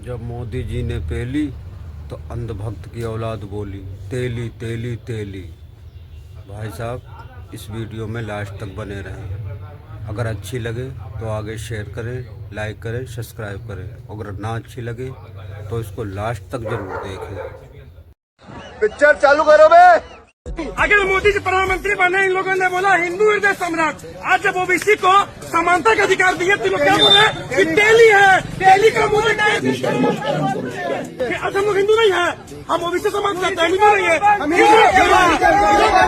जब मोदी जी ने पेली तो अंधभक्त की औलाद बोली तेली तेली तेली। भाई साहब इस वीडियो में लास्ट तक बने रहें। अगर अच्छी लगे तो आगे शेयर करें, लाइक करें, सब्सक्राइब करें। अगर ना अच्छी लगे तो इसको लास्ट तक जरूर देखें। पिक्चर चालू करो बे। अगर मोदी जी प्रधानमंत्री बने, इन लोगों ने बोला हिंदू हृदय सम्राट। आज जब ओबीसी को समानता का अधिकार दिए तो लोग क्या बोल रहे हैं कि टेली है, टेली का मुझे आज हम लोग हिंदू नहीं है, हम ओबीसी समाज चाहते हैं, हिंदू नहीं है, हम हिंदू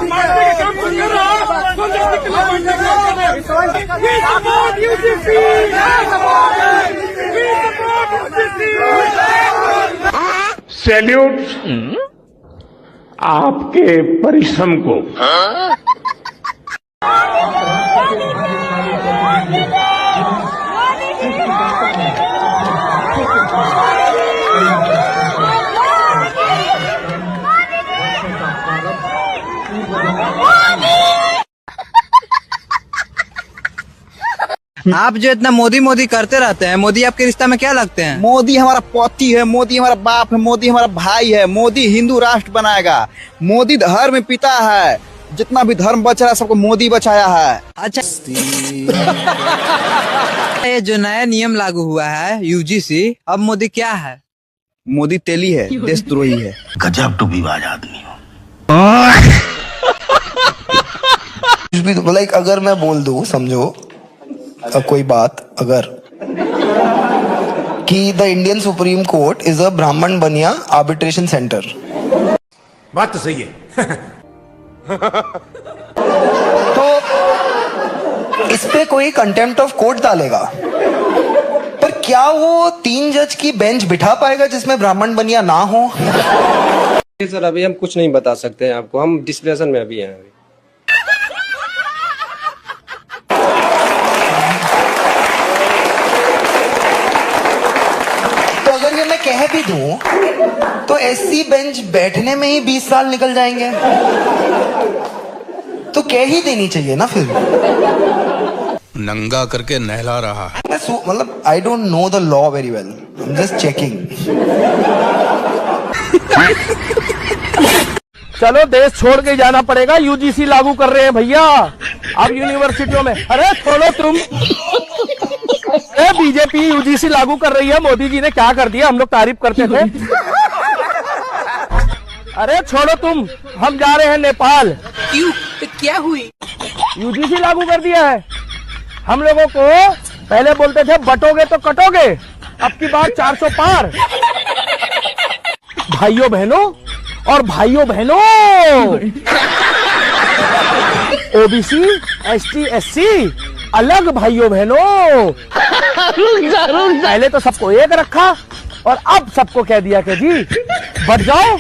मानने के काम कर रहा है। कौन जाति के लोग मानने के काम कर रहे हैं? We support UCC! We support UCC! Salute आपके परिश्रम को। आप जो इतना मोदी मोदी करते रहते हैं, मोदी आपके रिश्ता में क्या लगते हैं? मोदी हमारा पति है, मोदी हमारा बाप है, मोदी हमारा भाई है, मोदी हिंदू राष्ट्र बनाएगा, मोदी धर्म पिता है, जितना भी धर्म बच रहा है सबको मोदी बचाया है। अच्छा ये जो नया नियम लागू हुआ है यूजीसी, अब मोदी क्या है? मोदी तेली है, देशद्रोही है। गजब टू विवाद आदमी हो। लाइक अगर मैं बोल दूं, समझो कोई बात अगर कि the Indian supreme court is a ब्राह्मण बनिया आर्बिट्रेशन सेंटर, बात तो सही है। तो इस पे कोई कंटेम्प्ट ऑफ कोर्ट डालेगा, पर क्या वो 3 जज की बेंच बिठा पाएगा जिसमें ब्राह्मण बनिया ना हो? सर अभी हम कुछ नहीं बता सकते हैं आपको, हम डिस्कशन में अभी हैं अभी। कह भी दूं तो एससी बेंच बैठने में ही 20 साल निकल जाएंगे, तो कह ही देनी चाहिए ना फिर। नंगा करके नहला रहा है। मतलब I don't know the law very well, I am just checking. चलो देश छोड़ के जाना पड़ेगा, यूजीसी लागू कर रहे हैं भैया अब यूनिवर्सिटियों में। अरे छोड़ो तुम, बीजेपी यूजीसी लागू कर रही है, मोदी जी ने क्या कर दिया, हम लोग तारीफ करते थे। अरे छोड़ो तुम, हम जा रहे हैं नेपाल। क्यों? तो क्या हुई? यूजीसी लागू कर दिया है। हम लोगों को पहले बोलते थे बटोगे तो कटोगे, अब की बात 400 पार। भाइयों बहनों और भाइयों बहनों, ओबीसी एसटी एससी अलग भाइयों बहनों। पहले तो सबको एक रखा और अब सबको कह दिया कि जी बढ़ जाओ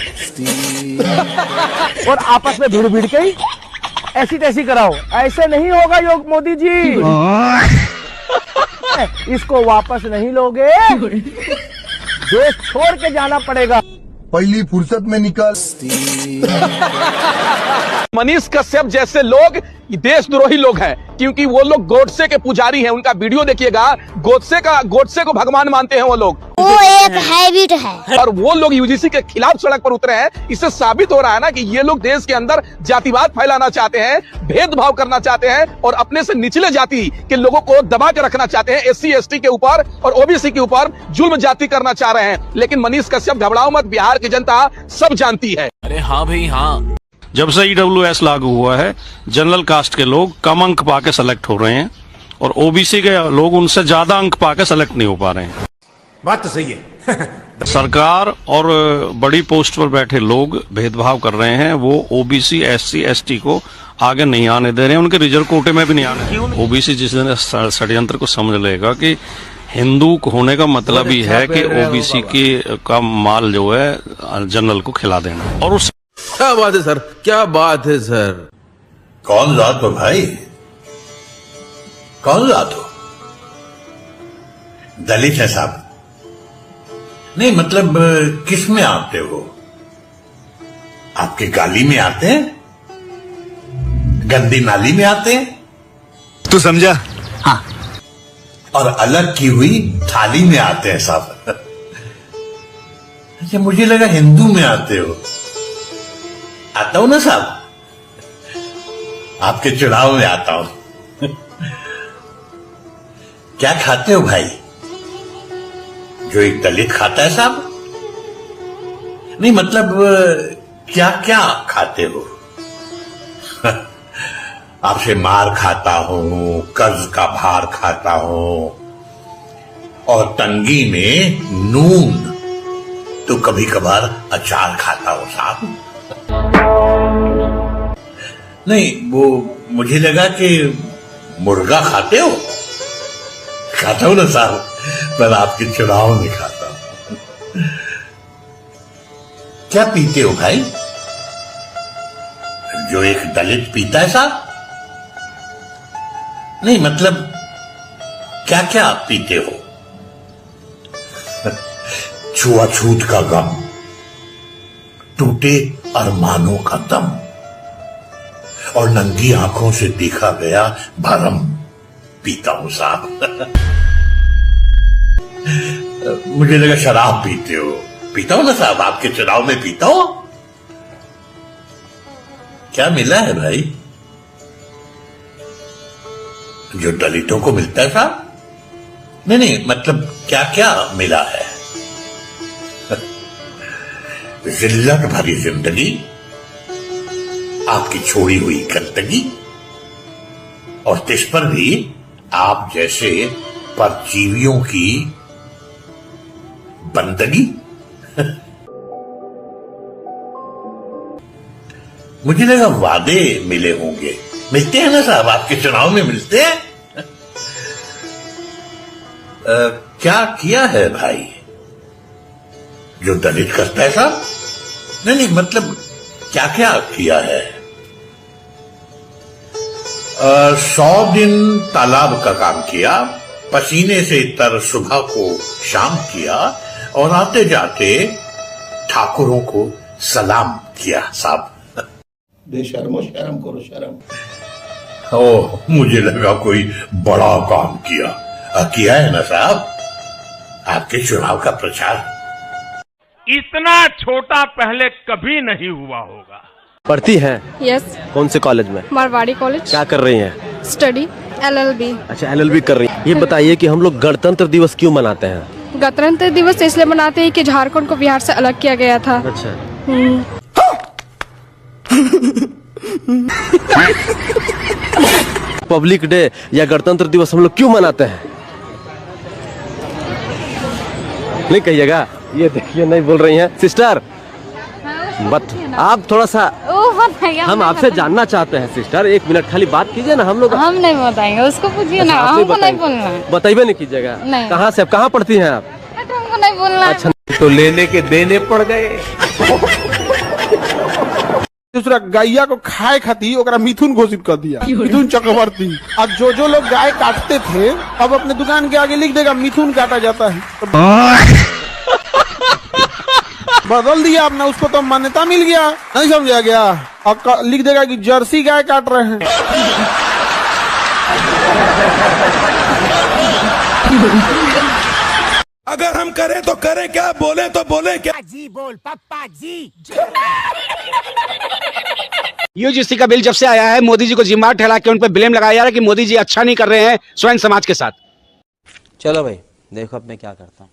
और आपस में भिड़ भिड़ के ही ऐसी तैसी कराओ। ऐसे नहीं होगा योग मोदी जी, इसको वापस नहीं लोगे, देश छोड़ के जाना पड़ेगा। पहली फुर्सत में निकल। मनीष कश्यप जैसे लोग देशद्रोही लोग हैं, क्योंकि वो लोग गोडसे के पुजारी हैं। उनका वीडियो देखिएगा, गोडसे को भगवान मानते हैं वो लोग। वो एक हैबिट है और वो लोग यूजीसी के खिलाफ सड़क पर उतरे हैं। इससे साबित हो रहा है ना कि ये लोग देश के अंदर जातिवाद फैलाना चाहते हैं, भेदभाव करना चाहते हैं और अपने से निचले जाति के लोगों को दबा के रखना चाहते हैं। एससी एसटी के ऊपर और ओबीसी के ऊपर जुल्म जाति करना चाह रहे हैं। लेकिन मनीष कश्यप घबराओ मत, बिहार की जनता सब जानती है। अरे हाँ भाई हाँ, जब से ईडब्ल्यूएस लागू हुआ है, जनरल कास्ट के लोग कम अंक पाके सेलेक्ट हो रहे हैं और ओबीसी के लोग उनसे ज्यादा अंक पाके सेलेक्ट नहीं हो पा रहे हैं। बात तो सही है। सरकार और बड़ी पोस्ट पर बैठे लोग भेदभाव कर रहे हैं। वो ओबीसी एससी एसटी को आगे नहीं आने दे रहे हैं, उनके रिजर्व कोटे में भी नहीं आने। ओबीसी जिस दिन षड्यंत्र को समझ लेगा कि हिंदू होने का मतलब ही है कि ओबीसी का माल जो है जनरल को खिला देना। और उस क्या बात है सर, क्या बात है सर। कौन जात हो भाई, कौन जात हो? दलित है साहब? नहीं मतलब किस में आते हो? आपके गाली में आते हैं, गंदी नाली में आते हैं, तू समझा? हाँ। और अलग की हुई थाली में आते हैं साहब। अच्छा, मुझे लगा हिंदू में आते हो। आता हूं ना साहब, आपके चुनाव में आता हूं। क्या खाते हो भाई जो एक दलित खाता है साहब? नहीं मतलब क्या क्या खाते हो? आपसे मार खाता हूं, कर्ज का भार खाता हूं, और तंगी में नून तो कभी कभार अचार खाता हूं साहब। नहीं, वो मुझे लगा कि मुर्गा खाते हो। खाता हूं ना साहब, पर आपके चुनाव में खाता हूं। क्या पीते हो भाई जो एक दलित पीता है साहब? नहीं मतलब क्या क्या पीते हो? छुआछूत का गम, टूटे अरमानों का दम, और नंगी आंखों से देखा गया भरम पीता हूं साहब। मुझे लगा शराब पीते हो। पीता हूं ना साहब, आपके चुनाव में पीता हूं। क्या मिला है भाई जो दलितों को मिलता है साहब? नहीं नहीं मतलब क्या क्या मिला है? जिल्लत भरी जिंदगी, आपकी छोड़ी हुई गंदगी, और इस पर भी आप जैसे परजीवियों की बंदगी। मुझे लगा वादे मिले होंगे। मिलते हैं ना साहब, आपके चुनाव में मिलते हैं। क्या किया है भाई जो दलित करता है साहब? नहीं नहीं मतलब क्या क्या किया है? 100 दिन तालाब का काम किया, पसीने से तर सुबह को शाम किया, और आते जाते ठाकुरों को सलाम किया साहब। बेशर्मो शर्म करो शर्म। ओह, मुझे लगा कोई बड़ा काम किया है ना साहब, आपके चुनाव का प्रचार। इतना छोटा पहले कभी नहीं हुआ होगा। पढ़ती हैं? यस। कौन से कॉलेज में? मारवाड़ी कॉलेज। क्या कर रही हैं? Study LLB। अच्छा, LLB कर रही हैं। ये बताइए कि हम लोग गणतंत्र दिवस क्यों मनाते हैं? गणतंत्र दिवस इसलिए मनाते हैं कि झारखंड को बिहार से अलग किया गया था। अच्छा। पब्लिक डे या गणतंत्र दिवस हम लोग क्यों मनाते हैं? नहीं कहिएगा। ये देखिए नहीं बोल रही हैं सिस्टर। आप थोड़ा सा हम आपसे जानना चाहते हैं सिस्टर, 1 मिनट खाली बात कीजिए ना। हम लोग हम नहीं बताएंगे, उसको पूछिए ना। हमको नहीं बोलना है। बताइए नहीं कीजिएगा। कहाँ से, कहाँ पढ़ती हैं आप? हमको नहीं बोलना। अच्छा, तो लेने के देने पड़ गए। दूसरा गैया को खाए खाती ओकरा मिथुन घोषित कर दिया, मिथुन चक्रवर्ती। अब जो लोग गाय काटते थे अब अपने दुकान के आगे लिख देगा मिथुन काटा जाता है। बदल दिया अपना, उसको तो मान्यता मिल गया। नहीं समझा गया? अब लिख देगा कि जर्सी गाय काट रहे हैं। अगर हम करें तो करें क्या, बोले तो बोले क्या? जी बोल पप्पा जी। यूजीसी का बिल जब से आया है, मोदी जी को जिम्मेदार ठहरा के उन पर ब्लेम लगाया जा रहा है कि मोदी जी अच्छा नहीं कर रहे हैं स्वयं समाज के साथ। चलो भाई देखो अब मैं क्या करता हूँ।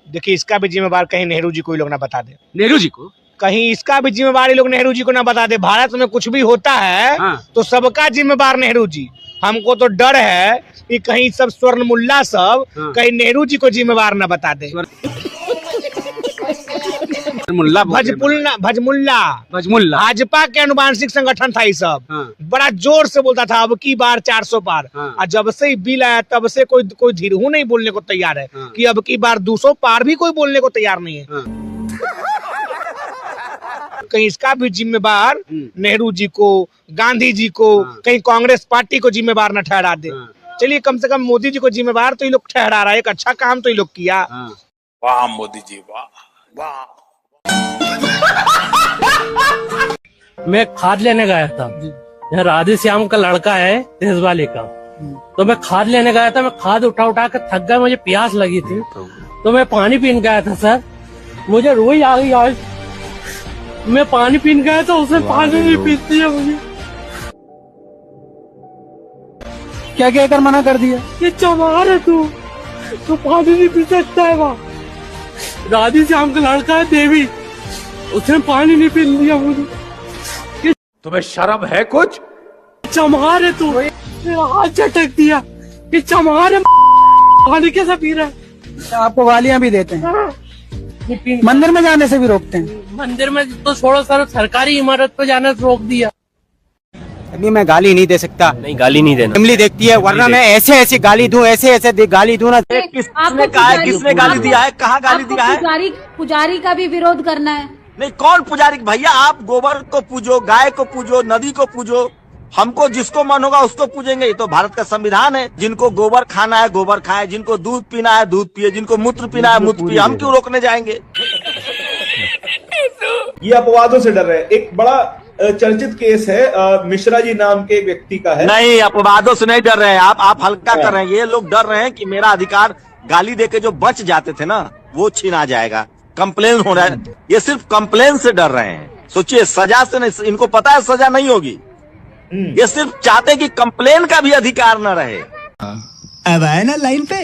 देखिए, इसका भी जिम्मेवार कहीं नेहरू जी को ही लोग ना बता दे। नेहरू जी को कहीं इसका भी जिम्मेवार लोग नेहरू जी को ना बता दे। भारत में कुछ भी होता है तो सबका जिम्मेवार नेहरू जी। हमको तो डर है कि कहीं सब स्वर्ण मुल्ला सब कहीं नेहरू जी को जिम्मेवार ना बता दे। भजमुल्ला भाजपा के अनुवांशिक संगठन था ये सब। बड़ा जोर से बोलता था अब की बार 400 पार। और जब से बिल आया तब से कोई धीरहू नहीं बोलने को तैयार है कि अब की बार 200 पार भी कोई बोलने को तैयार नहीं है। कहीं इसका भी जिम्मेवार नेहरू जी को, गांधी जी को, कहीं कांग्रेस पार्टी को जिम्मेवार न ठहरा दे। चलिए कम से कम मोदी जी को जिम्मेवार तो ये लोग ठहरा रहा है। एक अच्छा काम तो ये लोग किया। वाह मोदी जी, वाह वाह। मैं खाद लेने गया था, यहाँ राधे श्याम का लड़का है देशवाली का, तो मैं खाद लेने गया था। मैं खाद उठा उठा कर थक गया, मुझे प्यास लगी थी तो मैं पानी पीने गया था सर। मुझे रोई आ गई आज। मैं पानी पीने गया तो उसने पानी नहीं पीती है मुझे। क्या कहकर मना कर दिया? ये चमार है तू पानी नहीं पी सकता है। वहाँ राधे श्याम का लड़का है देवी, उसने पानी नहीं पी लिया मुझे। तुम्हें शर्म है कुछ? चमार है तू, मेरा हाथ झटक दिया। ये चमार है, पानी कैसा पी रहा है? आपको गालियां भी देते हैं, मंदिर में जाने से भी रोकते हैं। मंदिर में तो छोड़ो सर, सरकारी इमारत पे जाने से रोक दिया। अभी मैं गाली नहीं दे सकता। नहीं, गाली नहीं देना। फैमिली देखती है, वरना मैं ऐसे ऐसे गाली दूं, ऐसे ऐसे गाली दूं ना। किसने कहा है? किसने गाली दिया है? कहाँ गाली दिया है? पुजारी का भी विरोध करना है। नहीं, कौन पुजारी? भैया आप गोबर को पूजो, गाय को पूजो, नदी को पूजो। हमको जिसको मन होगा उसको पूजेंगे। ये तो भारत का संविधान है। जिनको गोबर खाना है गोबर खाए, जिनको दूध पीना है दूध पिए, जिनको मूत्र पीना है मूत्र पिए। हम क्यों रोकने जाएंगे? ये अपवादों से डर रहे हैं। एक बड़ा चर्चित केस है, मिश्रा जी नाम के व्यक्ति का है। नहीं, अपवादों से नहीं डर रहे हैं आप हल्का कर रहे हैं। ये लोग डर रहे हैं कि मेरा अधिकार गाली देके जो बच जाते थे ना, वो छीना जाएगा। कंप्लेन हो रहा है, ये सिर्फ कंप्लेन से डर रहे हैं। सोचिए, सजा से नहीं, इनको पता है सजा नहीं होगी। ये सिर्फ चाहते कि कंप्लेन का भी अधिकार न रहे। अब आए ना लाइन पे।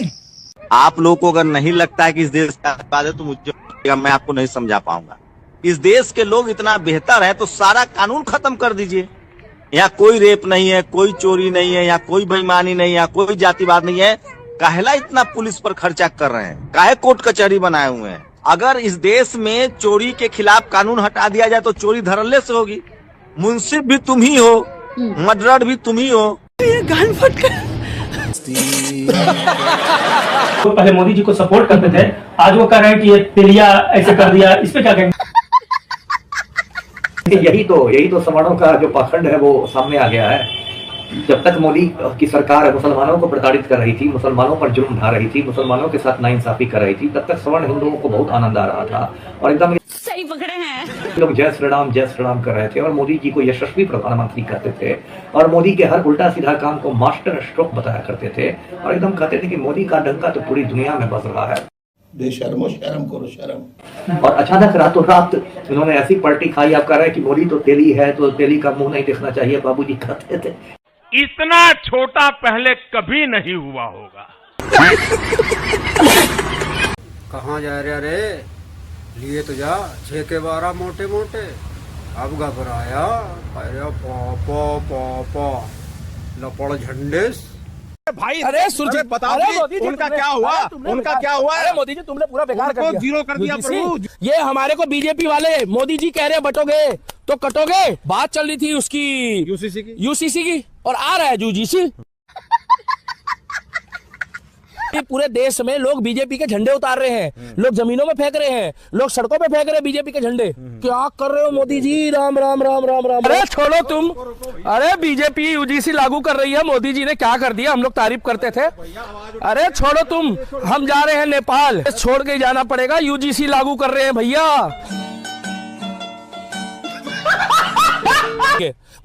आप लोगों को अगर नहीं लगता है कि इस देश का अधिकार है तो मुझे, मैं आपको नहीं समझा पाऊंगा। इस देश के लोग इतना बेहतर है तो सारा कानून खत्म कर दीजिए। यहाँ कोई रेप नहीं है, कोई चोरी नहीं है, यहाँ कोई बेईमानी नहीं है, यहाँ कोई जातिवाद नहीं है। काहेला इतना पुलिस पर खर्चा कर रहे हैं? काहे कोर्ट कचहरी बनाए हुए हैं? अगर इस देश में चोरी के खिलाफ कानून हटा दिया जाए तो चोरी धड़ल्ले से होगी। मुंसिफ भी तुम ही हो, मर्डरर भी तुम ही हो। ये गान फट कर तो पहले मोदी जी को सपोर्ट करते थे, आज वो कह रहे हैं कि ये तेलिया ऐसे कर दिया। इस पे क्या कहेंगे? यही तो सवर्णों का जो पाखंड है वो सामने आ गया है। जब तक मोदी की सरकार मुसलमानों को प्रताड़ित कर रही थी, मुसलमानों पर जुल्म ढा रही थी, मुसलमानों के साथ नाइंसाफी कर रही थी, तब तक सवर्ण हिंदुओं को बहुत आनंद आ रहा था और एकदम सही पकड़े हैं। लोग जय श्री राम कर रहे थे और मोदी जी को यशस्वी प्रधानमंत्री कहते थे और मोदी के हर उल्टा सीधा काम को मास्टर स्ट्रोक बताया करते थे और एकदम कहते थे कि मोदी का डंका तो पूरी दुनिया में बज रहा है। बेशर्मो शर्म करो शर्म। और अचानक रातों रात इन्होंने ऐसी पलटी खाई। आप कह रहे हैं कि मोदी तो तेली है, तो तेली का मुंह नहीं देखना चाहिए, बाबूजी कहते थे। इतना छोटा पहले कभी नहीं हुआ होगा। कहाँ जा रहे? अरे लिए तो जा 6 के 12 मोटे मोटे। अब घबराया, अरे पापा लपड़ झंडे भाई। अरे सुरजीत बताओ उनका क्या हुआ? उनका क्या हुआ? अरे मोदी जी तुमने पूरा बेकार कर दिया, जीरो कर दिया प्रभु। ये हमारे को बीजेपी वाले मोदी जी कह रहे हैं बटोगे तो कटोगे। बात चल रही थी उसकी यूसीसी की और आ रहा है यूजीसी। पूरे देश में लोग बीजेपी के झंडे उतार रहे हैं, लोग जमीनों में फेंक रहे हैं, लोग सड़कों पे फेंक रहे हैं बीजेपी के झंडे। क्या कर रहे हो मोदी जी? राम राम राम राम राम। अरे छोड़ो तुम। अरे बीजेपी यूजीसी लागू कर रही है, मोदी जी ने क्या कर दिया? हम लोग तारीफ करते थे। अरे छोड़ो तुम, हम जा रहे हैं नेपाल, छोड़ के जाना पड़ेगा। यूजीसी लागू कर रहे हैं भैया,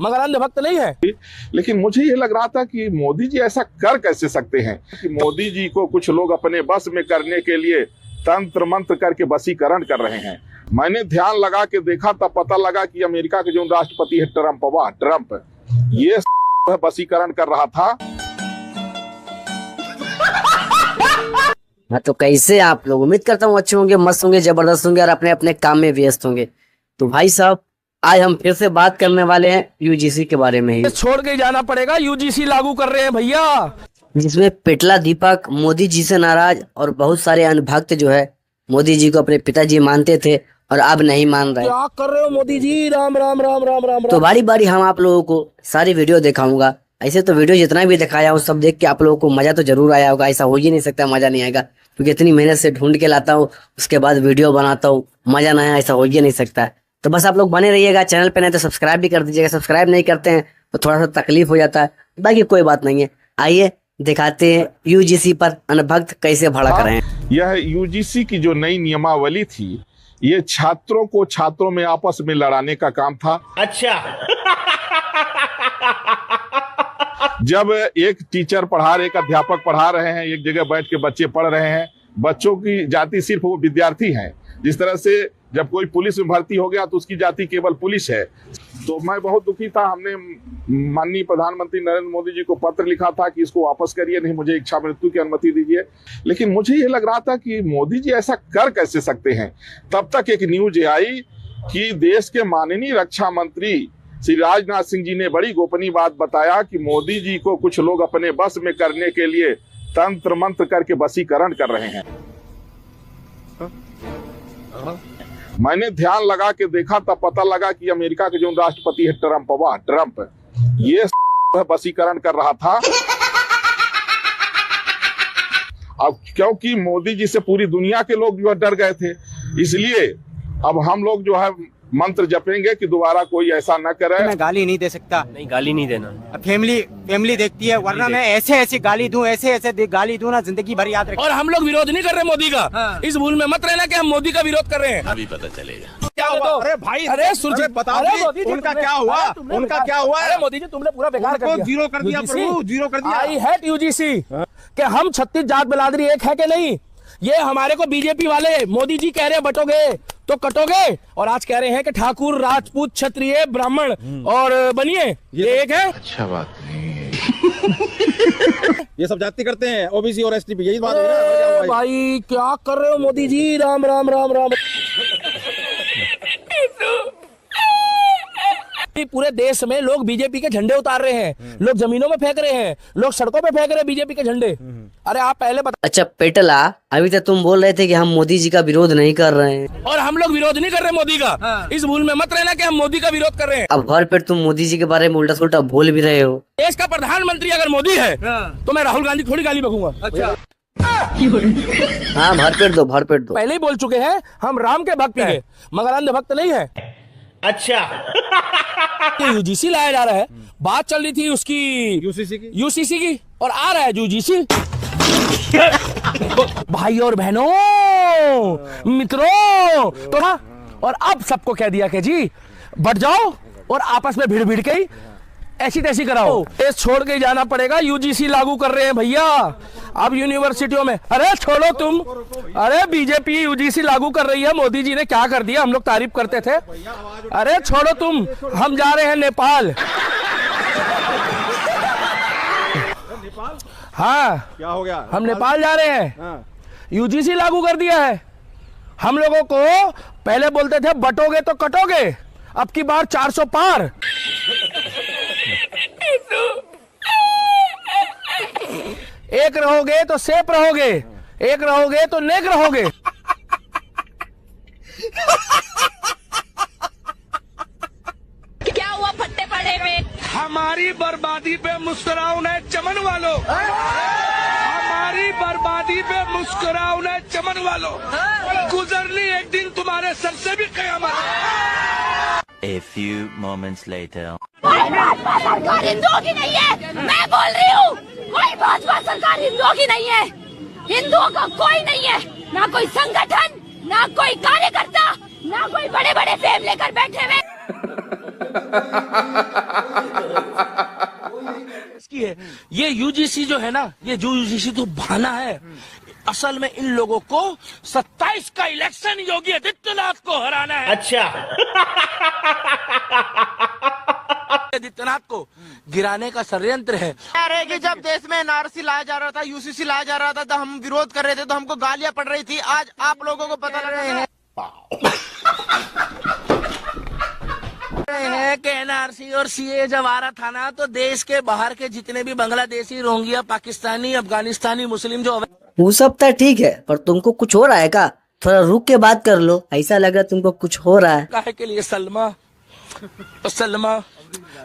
मगर अंधभक्त नहीं है। लेकिन मुझे ये लग रहा था कि मोदी जी ऐसा कर कैसे सकते हैं कि मोदी जी को कुछ लोग अपने बस में करने के लिए तंत्र मंत्र करके वशीकरण कर रहे हैं। मैंने ध्यान लगा के देखा तब पता लगा कि अमेरिका के जो राष्ट्रपति है ट्रम्प, ये वशीकरण कर रहा था। हाँ तो कैसे आप लोग? उम्मीद करता हूँ अच्छे होंगे, मस्त होंगे, जबरदस्त होंगे और अपने अपने काम में व्यस्त होंगे। तो भाई साहब आज हम फिर से बात करने वाले हैं यूजीसी के बारे में ही। छोड़ के जाना पड़ेगा, यूजीसी लागू कर रहे हैं भैया। जिसमें पिटला दीपक मोदी जी से नाराज और बहुत सारे अनभक्त जो है मोदी जी को अपने पिताजी मानते थे और अब नहीं मान रहे। क्या कर रहे हो मोदी जी? राम राम राम राम राम। तो बारी बारी हम आप लोगों को सारी वीडियो दिखाऊंगा। ऐसे तो वीडियो जितना भी दिखाया वो सब देख के आप लोगों को मजा तो जरूर आया होगा। ऐसा हो ही नहीं सकता मजा नहीं आएगा, क्योंकि इतनी मेहनत से ढूंढ के लाता हूँ, उसके बाद वीडियो बनाता हूँ, मजा ना आया ऐसा हो ही नहीं सकता। तो बस आप लोग बने रहिएगा, चैनल पे नहीं तो सब्सक्राइब भी कर दीजिएगा। सब्सक्राइब नहीं करते हैं तो थोड़ा सा तकलीफ हो जाता है, बाकी कोई बात नहीं है। आइए दिखाते हैं यूजीसी पर अनभक्त कैसे भड़क रहे हैं। यह यूजीसी की जो नई नियमावली थी, ये छात्रों को छात्रों में आपस में लड़ाने का काम था। अच्छा। जब एक टीचर पढ़ा रहे, एक अध्यापक पढ़ा रहे हैं, एक जगह बैठ के बच्चे पढ़ रहे हैं, बच्चों की जाति सिर्फ वो विद्यार्थी हैं। जिस तरह से जब कोई पुलिस में भर्ती हो गया तो उसकी जाति केवल पुलिस है। तो मैं बहुत दुखी था। हमने माननीय प्रधानमंत्री नरेंद्र मोदी जी को पत्र लिखा था कि इसको वापस करिए, नहीं मुझे इच्छा मृत्यु की अनुमति दीजिए। लेकिन मुझे ये लग रहा था कि मोदी जी ऐसा कर कैसे सकते हैं। तब तक एक न्यूज आई कि देश के माननीय रक्षा मंत्री श्री राजनाथ सिंह जी ने बड़ी गोपनीय बात बताया कि मोदी जी को कुछ लोग अपने बस में करने के लिए तंत्र मंत्र करके वशीकरण कर रहे हैं। मैंने ध्यान लगा के देखा तब पता लगा कि अमेरिका के जो राष्ट्रपति है ट्रंप ये वशीकरण कर रहा था। अब क्योंकि मोदी जी से पूरी दुनिया के लोग जो है डर गए थे, इसलिए अब हम लोग जो है मंत्र जपेंगे कि दोबारा कोई ऐसा न करे। मैं गाली नहीं दे सकता। नहीं, गाली नहीं देना। फैमिली देखती है, वरना मैं ऐसे गाली दूं, ऐसे गाली दूं ना जिंदगी भर याद रखें। और हम लोग विरोध नहीं कर रहे मोदी का। हाँ। इस भूल में मत रहना कि हम मोदी का विरोध कर रहे हैं। अभी पता चलेगा क्या हुआ। अरे भाई, अरे सुरजीत बताओ उनका क्या हुआ, उनका क्या हुआ। अरे मोदी जी तुमने पूरा बेकार कर दिया, जीरो कर दिया प्रभु, जीरो कर दिया। आई हेट यूजीसी कि हम 36 जात बिरादरी एक है कि नहीं। ये हमारे को बीजेपी वाले मोदी जी कह रहे हैं बटोगे तो कटोगे, और आज कह रहे हैं कि ठाकुर राजपूत क्षत्रिय ब्राह्मण और बनिए ये एक है। अच्छा बात नहीं ये सब जाति करते हैं ओबीसी और एसटी, यही बात है। भाई क्या कर रहे हो मोदी जी। राम राम राम राम। पूरे देश में लोग बीजेपी के झंडे उतार रहे हैं, लोग जमीनों में फेंक रहे हैं, लोग सड़कों पे फेंक रहे हैं बीजेपी के झंडे। अरे आप पहले बता। अच्छा पेटला, अभी तक तुम बोल रहे थे कि हम मोदी जी का विरोध नहीं कर रहे हैं, और हम लोग विरोध नहीं कर रहे मोदी का। हाँ। इस भूल में मत रहना कि हम मोदी का विरोध कर रहे हैं। अब भर पेट तुम मोदी जी के बारे में उल्टा सुल्टा बोल भी रहे हो। देश का प्रधानमंत्री अगर मोदी है तो मैं राहुल गांधी थोड़ी गाली बकूंगा। अच्छा हाँ भरपेट दो। पहले ही बोल चुके हैं हम राम के भक्त हैं, मगर अंध भक्त नहीं है। अच्छा यूजीसी लाया जा रहा है, बात चल रही थी उसकी यूसीसी की और आ रहा है यूजीसी। भाई और बहनों मित्रों तो ना, और अब सबको कह दिया कि जी बढ़ जाओ और आपस में भिड़ भिड़ के ऐसी तैसी कराओ। देश छोड़ के जाना पड़ेगा। यूजीसी लागू कर रहे हैं भैया अब यूनिवर्सिटियों में। अरे छोड़ो तुम, अरे बीजेपी यूजीसी लागू कर रही है। मोदी जी ने क्या कर दिया, हम लोग तारीफ करते थे। अरे छोड़ो तुम, हम जा रहे हैं नेपाल। हाँ क्या हो गया, हम नेपाल जा रहे हैं। यूजीसी लागू कर दिया है। हम लोगों को पहले बोलते थे बटोगे तो कटोगे, अब की बार 400 पार। एक रहोगे तो सेफ रहोगे, एक रहोगे तो नेक रहोगे। क्या हुआ फट्टे पड़े में? हमारी बर्बादी पे मुस्कुराओ न चमन वालों, हमारी बर्बादी पे मुस्कुराओ न चमन वालों। गुजरनी एक दिन तुम्हारे सर से भी कयामत। A few moments later. कोई भाजपा सरकार हिंदुओं की नहीं है, मैं बोल रही हूँ। कोई भाजपा सरकार हिंदुओं की नहीं है, हिंदुओं का कोई नहीं है, ना कोई संगठन, ना कोई कार्यकर्ता, ना कोई बड़े बड़े फेम लेकर बैठे हुए। ये यूजीसी जो है ना, ये जो यूजीसी तो बहाना है। असल में इन लोगों को 27 का इलेक्शन योगी आदित्यनाथ को हराना है। अच्छा आदित्यनाथ को गिराने का षड्यंत्र है। अरे कि जब देश में एनआरसी लाया जा रहा था, यूसीसी लाया जा रहा था, तो हम विरोध कर रहे थे, तो हमको गालियां पड़ रही थी। आज आप लोगों को पता लग रहे हैं कि एनआरसी और सीए जब आ रहा था ना, तो देश के बाहर के जितने भी बांग्लादेशी, रोहिंग्या, पाकिस्तानी, अफगानिस्तानी मुस्लिम जो वो सब तो ठीक है, पर तुमको कुछ हो रहा है क्या? थोड़ा रुक के बात कर लो, ऐसा लग रहा है तुमको कुछ हो रहा है। काहे के लिए सलमा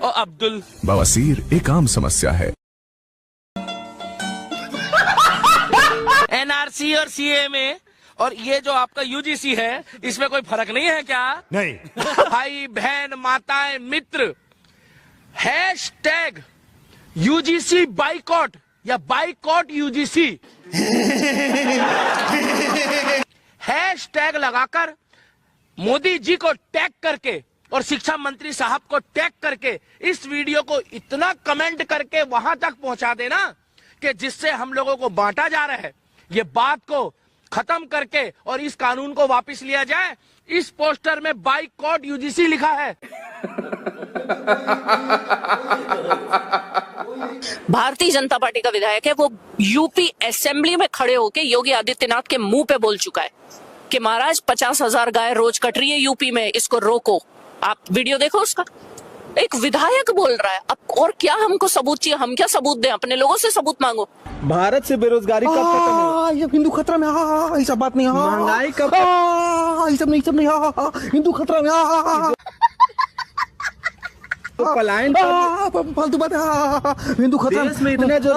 और अब्दुल। बवासीर एक आम समस्या है। एनआरसी और सीए में और ये जो आपका यूजीसी है, इसमें कोई फर्क नहीं है क्या? नहीं। भाई बहन माताएं मित्र, हैशटैग यूजीसी बाइकॉट या बाइकॉट यूजीसी हैशटैग लगाकर मोदी जी को टैग करके और शिक्षा मंत्री साहब को टैग करके इस वीडियो को इतना कमेंट करके वहां तक पहुंचा देना कि जिससे हम लोगों को बांटा जा रहा है, ये बात को खत्म करके और इस कानून को वापस लिया जाए। इस पोस्टर में बाइकॉट यूजीसी लिखा है। भारतीय जनता पार्टी का विधायक है, वो यूपी असेंबली में खड़े होकर योगी आदित्यनाथ के मुंह पे बोल चुका है कि महाराज 50,000 गाय रोज कट रही है यूपी में, इसको रोको। आप वीडियो देखो उसका, एक विधायक बोल रहा है। अब और क्या हमको सबूत चाहिए? हम क्या सबूत दें? अपने लोगों से सबूत मांगो। भारत से बेरोजगारी कब खत्म होगी? ये हिंदू खतरा में, ये सब बात नहीं। महंगाई कब? ये सब नहीं, हिंदू खतरा में। पलायन फालतू बात, हिंदू खतरा में इतना जो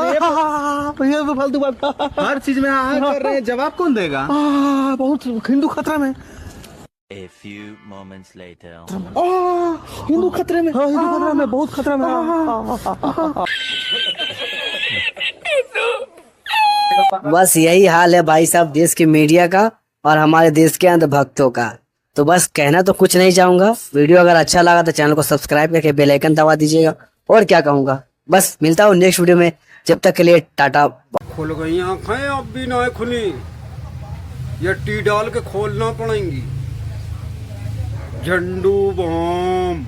फालतू बात, हर चीज में कर रहे हैं, जवाब कौन देगा? बहुत हिंदू खतरा में। A few moments later. Hindu खतरे में, हिंदू खतरा में, बहुत खतरा में। बस यही हाल है भाई साहब देश के मीडिया का और हमारे देश के अंधभक्तों का। तो बस कहना तो कुछ नहीं चाहूंगा। वीडियो अगर अच्छा लगा तो चैनल को सब्सक्राइब करके बेल आइकन दबा दीजिएगा। और क्या कहूंगा, बस मिलता हूँ नेक्स्ट वीडियो में। जब तक के लिए टाटा। खुल गई आंखें, अब भी ना खुली, ये टी डाल के खोलना पड़ेंगी। झंडू बम।